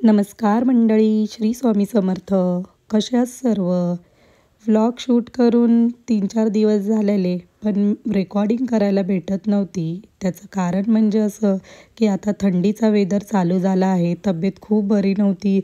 नमस्कार मंडळी, श्री स्वामी समर्थ. कसे आहात सर्व? व्लॉग शूट करून 3-4 दिवस झालेले, पण रेकॉर्डिंग करायला भेटत नव्हती. त्याचं कारण म्हणजे असं की आता थंडीचा वेदर चालू झाला आहे. तब्येत खूप बरी नव्हती.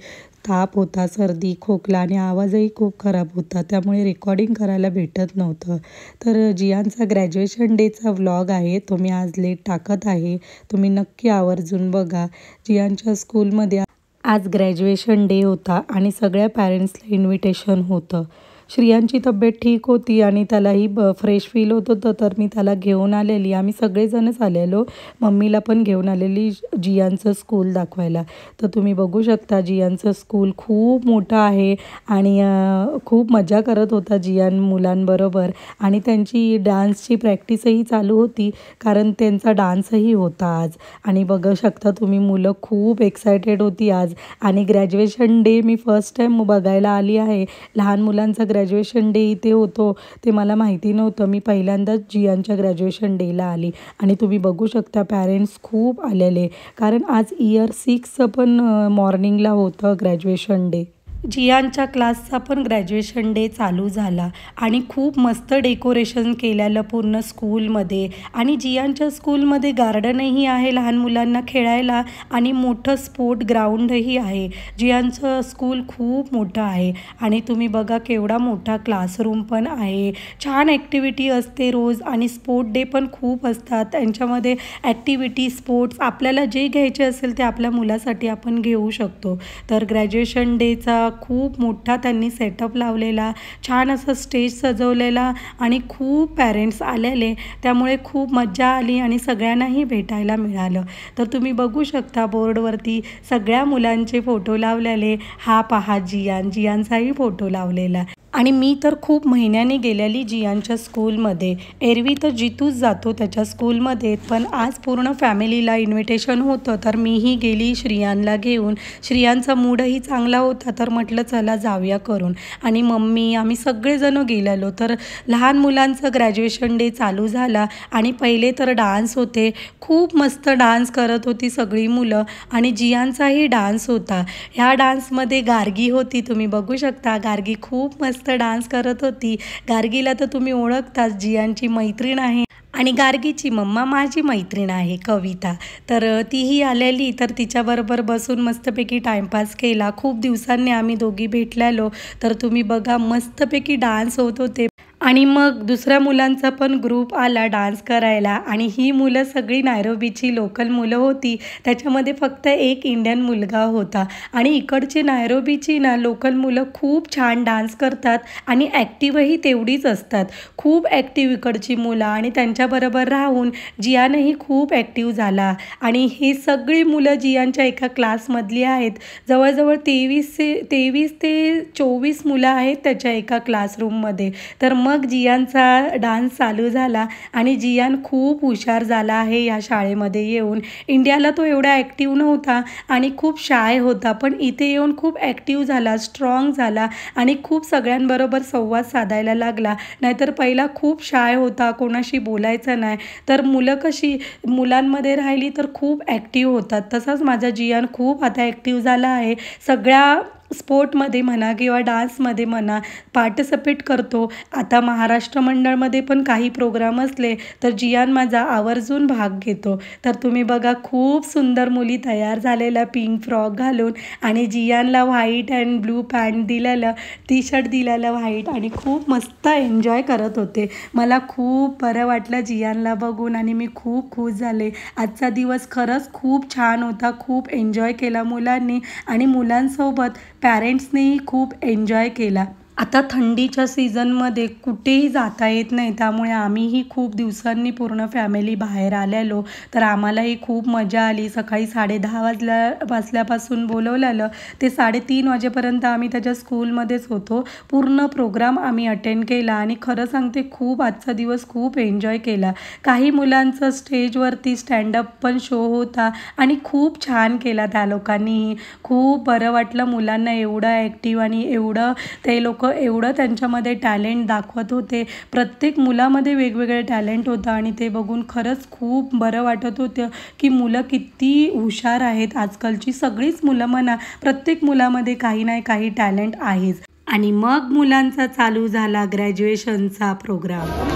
ताप होता, सर्दी, खोकला आणि आवाजही खूप खराब होता. त्यामुळे रेकॉर्डिंग करायला भेटत नव्हतं. तर जियांचा ग्रॅज्युएशन डेचा व्लॉग आहे, तो मी आज लेट टाकत आहे. तुम्ही नक्की आवर्जून बघा. जियांच्या स्कूलमध्ये आज ग्रॅज्युएशन डे होता आणि सगळ्या पॅरेंट्सला इन्व्हिटेशन होतं. श्रियांची तब्येत ठीक होती आणि त्यालाही फ्रेश फील होत होतं, तर मी त्याला घेऊन आलेली. आम्ही सगळेजणच आलेलो. मम्मीला पण घेऊन आलेली जियांचं स्कूल दाखवायला. तर तुम्ही बघू शकता जियांचं स्कूल खूप मोठं आहे आणि खूप मजा करत होता जियान मुलांबरोबर. आणि त्यांची डान्सची प्रॅक्टिसही चालू होती, कारण त्यांचा डान्सही होता आज. आणि बघू शकता तुम्ही, मुलं खूप एक्सायटेड होती आज. आणि ग्रॅज्युएशन डे मी फर्स्ट टाईम बघायला आली आहे. लहान मुलांचा ग्रॅज्युएशन डे इथे होतो ते मला माहिती नव्हतं. मी पहिल्यांदाच जियांच्या ग्रॅज्युएशन डेला आली. आणि तुम्ही बघू शकता पॅरेंट्स खूप आलेले, कारण आज इयर 6चं पण मॉर्निंगला होतं ग्रॅज्युएशन डे. जियांच्या क्लासचा पण ग्रॅज्युएशन डे चालू झाला आणि खूप मस्त डेकोरेशन केलेलं पूर्ण स्कूलमध्ये. आणि जियांच्या स्कूलमध्ये गार्डनही आहे लहान मुलांना खेळायला आणि मोठं स्पोर्ट ग्राउंडही आहे. जियांचं स्कूल खूप मोठं आहे आणि तुम्ही बघा केवढा मोठा क्लासरूम पण आहे. छान ॲक्टिव्हिटी असते रोज आणि स्पोर्ट डे पण खूप असतात. त्यांच्यामध्ये ॲक्टिव्हिटी, स्पोर्ट्स आपल्याला जे घ्यायचे असेल ते आपल्या मुलासाठी आपण घेऊ शकतो. तर ग्रॅज्युएशन डेचा खूप मोठा त्यांनी सेटअप लावलेला, छान असं स्टेज सजवलेला आणि खूप पॅरेंट्स आलेले. त्यामुळे खूप मजा आली आणि सगळ्यांनाही भेटायला मिळालं. तर तुम्ही बघू शकता बोर्डवरती सगळ्या मुलांचे फोटो लावलेले. हा पहा जियांचाही फोटो लावलेला. आणि मी तर खूप महिन्याने गेलेली जियांच्या स्कूलमध्ये. एरवी तर जितूच जातो त्याच्या स्कूलमध्ये, पण आज पूर्ण फॅमिलीला इन्व्हिटेशन होतं, तर मीही गेली श्रियांला घेऊन. श्रियांचा मूडही चांगला होता, तर म्हटलं चला जाऊया करून. आणि मम्मी आम्ही सगळेजणं गेलेलो. तर लहान मुलांचं ग्रॅज्युएशन डे चालू झाला आणि पहिले तर डान्स होते. खूप मस्त डान्स करत होती सगळी मुलं आणि जियांचाही डान्स होता. ह्या डान्समध्ये गार्गी होती, तुम्ही बघू शकता. गार्गी खूप मस्त डान्स करत होती. गार्गीला तर तुम्ही ओळखताच, जियांची मैत्रीण आहे. आणि गार्गीची मम्मा माझी मैत्रीण आहे कविता. तर तीही आलेली, तर तिच्याबरोबर बसून मस्तपैकी टाईमपास केला. खूप दिवसांनी आम्ही दोघी भेटलेलो. तर तुम्ही बघा मस्तपैकी डान्स होत होते. आणि मग दुसऱ्या मुलांचा पण ग्रुप आला डान्स करायला आणि ही मुलं सगळी नैरोबीची लोकल मुलं होती. त्याच्यामध्ये फक्त एक इंडियन मुलगा होता. आणि इकडची नैरोबीची लोकल मुलं खूप छान डान्स करतात आणि ॲक्टिव्हही तेवढीच असतात. खूप ॲक्टिव्ह इकडची मुलं आणि त्यांच्याबरोबर राहून जियानही खूप ॲक्टिव्ह झाला. आणि ही सगळी मुलं जियांच्या एका क्लासमधली आहेत. जवळजवळ 23 ते 24 मुलं आहेत त्याच्या एका क्लासरूममध्ये. तर मग जियांचा डान्स चालू झाला आणि जियान खूप हुशार झाला आहे या शाळेमध्ये येऊन. इंडियाला तो एवढा ॲक्टिव्ह नव्हता आणि खूप शाय होता, पण इथे येऊन खूप ॲक्टिव्ह झाला, स्ट्रॉंग झाला आणि खूप सगळ्यांबरोबर संवाद साधायला लागला. नाहीतर पहिला खूप शाय होता, कोणाशी बोलायचं नाही. तर मुलं कशी मुलांमध्ये राहिली तर खूप ॲक्टिव्ह होतात, तसाच माझा जियान खूप आता ॲक्टिव्ह झाला आहे. सगळ्या स्पोर्टमध्ये म्हणा किंवा डान्समध्ये म्हणा पार्टिसिपेट करतो. आता महाराष्ट्र मंडळमध्ये पण काही प्रोग्राम असले तर जियान माझा आवर्जून भाग घेतो. तर तुम्ही बघा खूप सुंदर मुली तयार झालेल्या पिंक फ्रॉक घालून आणि जियानला व्हाईट अँड ब्लू पॅन्ट दिलेलं, टी शर्ट दिलेलं व्हाईट आणि खूप मस्त एन्जॉय करत होते. मला खूप बरं वाटलं जियानला बघून आणि मी खूप खुश झाले. आजचा दिवस खरंच खूप छान होता. खूप एन्जॉय केला मुलांनी आणि मुलांसोबत पॅरेंट्सनेही खूप एन्जॉय केला. आता थंडीच्या सीझनमध्ये कुठेही जाता येत नाही, त्यामुळे आम्हीही खूप दिवसांनी पूर्ण फॅमिली बाहेर आलेलो. तर आम्हालाही खूप मजा आली. सकाळी 10:30 वाजल्यापासून बोलवलेलं ते 3:30 वाजेपर्यंत आम्ही त्याच्या स्कूलमध्येच होतो. पूर्ण प्रोग्राम आम्ही अटेंड केला आणि खरं सांगते खूप आजचा दिवस खूप एन्जॉय केला. काही मुलांचं स्टेजवरती स्टँडअप पण शो होता आणि खूप छान केला त्या लोकांनीही. खूप बरं वाटलं मुलांना एवढं ॲक्टिव्ह आणि एवढं ते लोक लोक एवढं त्यांच्यामध्ये टॅलेंट दाखवत होते. प्रत्येक मुलामध्ये वेगवेगळे टॅलेंट होतं आणि ते बघून खरंच खूप बरं वाटत होतं की मुलं किती हुशार आहेत. आजकालची सगळीच मुलं म्हणा, प्रत्येक मुलामध्ये काही ना काही टॅलेंट आहेच. आणि मग मुलांचा चालू झाला ग्रॅज्युएशनचा प्रोग्राम.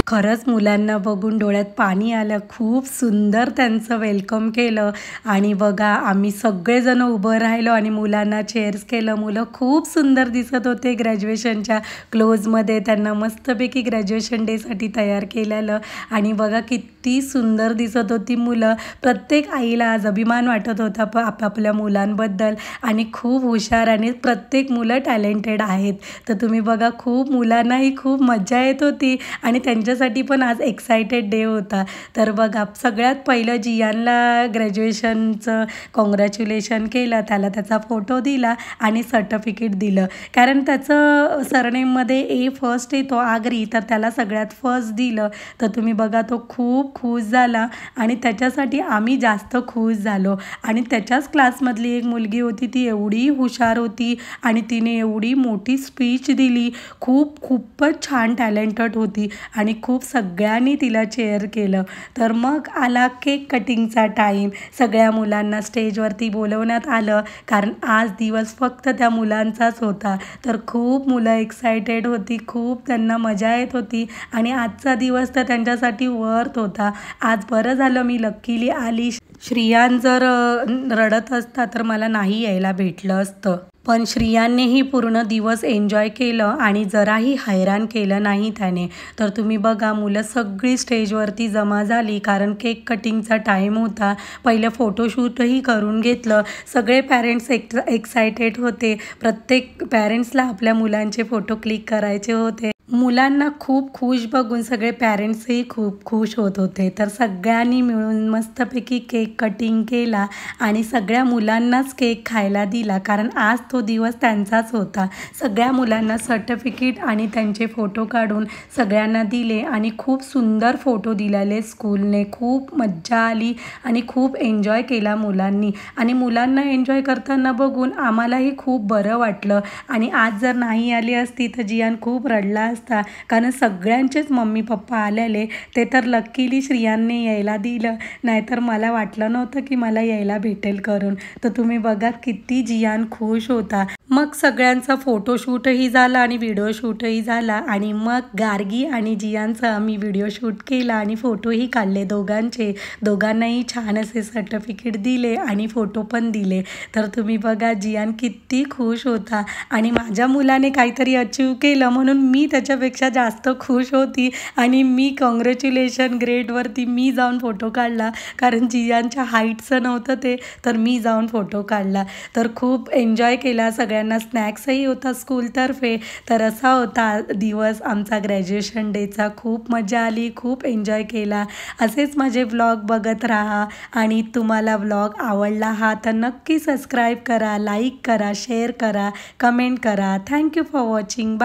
खरंच मुलांना बघून डोळ्यात पाणी आलं. खूप सुंदर त्यांचं वेलकम केलं आणि बघा आम्ही सगळेजण उभं राहिलो आणि मुलांना चेअर्स केलं. मुलं खूप सुंदर दिसत होते ग्रॅज्युएशनच्या क्लोजमध्ये. त्यांना मस्तपैकी ग्रॅज्युएशन डेसाठी तयार केलेलं आणि बघा किती सुंदर दिसत होती मुलं. प्रत्येक आईला आज अभिमान वाटत होता आपापल्या मुलांबद्दल आणि खूप हुशार आणि प्रत्येक मुलं टॅलेंटेड आहेत. तर तुम्ही बघा खूप मुलांनाही खूप मजा येत होती आणि त्यांच्यासाठी पण आज एक्सायटेड डे होता. तर बघा सगळ्यात पहिलं जियानला ग्रॅज्युएशनचं कॉंग्रॅच्युलेशन केलं. त्याला त्याचा फोटो दिला आणि सर्टिफिकेट दिलं. कारण त्याचं सरनेममध्ये ए फर्स्ट येतो आगरी, तर त्याला सगळ्यात फर्स्ट दिलं. तर तुम्ही बघा तो खूप खुश झाला आणि त्याच्यासाठी आम्ही जास्त खुश झालो. आणि त्याच्याच क्लासमधली एक मुलगी होती, ती एवढी हुशार होती आणि तिने एवढी मोठी स्पीच दिली. खूपच छान टॅलेंटेड होती आणि खूप सगळ्यांनी तिला चेअर केलं. तर मग आला केक कटिंगचा टाईम. सगळ्या मुलांना स्टेजवरती बोलवण्यात आलं कारण आज दिवस फक्त त्या मुलांचाच होता. तर खूप मुलं एक्सायटेड होती, खूप त्यांना मजा येत होती आणि आजचा दिवस तर त्यांच्यासाठी वर्थ होता. आज बरं झालं मी लकीली आली. श्रियान जर रडत असता तर मला नाही यायला भेटलं असतं. पण श्रियाननेही पूर्ण दिवस एन्जॉय केलं आणि जराही हैराण केलं नाही त्याने. तर तुम्ही बघा मुलं सगळी स्टेजवरती जमा झाली कारण केक कटिंगचा टाईम होता. पहिलं फोटोशूटही करून घेतलं. सगळे पॅरेंट्स एक्सायटेड होते. प्रत्येक पॅरेंट्सला आपल्या मुलांचे फोटो क्लिक करायचे होते. मुलांना खूप खुश बघून सगळे पॅरेंट्सही खूप खुश होत होते. तर सगळ्यांनी मिळून मस्तपैकी केक कटिंग केला आणि सगळ्या मुलांनाच केक खायला दिला कारण आज तो दिवस त्यांचाच होता. सगळ्या मुलांना सर्टिफिकेट आणि त्यांचे फोटो काढून सगळ्यांना दिले आणि खूप सुंदर फोटो दिलेले स्कूलने. खूप मज्जा आली आणि खूप एन्जॉय केला मुलांनी आणि मुलांना एन्जॉय करताना बघून आम्हालाही खूप बरं वाटलं. आणि आज जर नाही आली असती तर जियान खूप रडला असता कारण सगळ्यांचेच मम्मी पप्पा आलेले. ते तर लकीली श्रियानने यायला दिलं, नाहीतर मला वाटलं नव्हतं की मला यायला भेटेल करून. तर तुम्ही बघा किती जियान खुश होता. मग सगळ्यांचा फोटोशूटही झाला आणि व्हिडिओ शूटही झाला आणि मग गार्गी आणि जियानचा आम्ही व्हिडिओ शूट केला आणि फोटोही काढले दोघांचे. दोघांनाही छान असे सर्टिफिकेट दिले आणि फोटो पण दिले. तर तुम्ही बघा जियान किती खुश होता आणि माझ्या मुलाने काहीतरी अचीव केलं म्हणून मी त्याच्यापेक्षा जास्त खुश होती आणि मी कॉंग्रॅच्युलेशन ग्रेडवरती मी जाऊन फोटो काढला कारण जियानच्या हाईटचं नव्हतं ते, तर मी जाऊन फोटो काढला. तर खूप एन्जॉय केला. सगळ्यांना स्नॅक्सही होता स्कूलतर्फे. तर असा होता दिवस आमचा ग्रॅज्युएशन डेचा. खूप मजा आली, खूप एन्जॉय केला. असेच माझे व्लॉग बघत राहा आणि तुम्हाला व्लॉग आवडला हा तर नक्की सबस्क्राईब करा, लाईक करा, शेअर करा, कमेंट करा. Thank you for watching. बाय.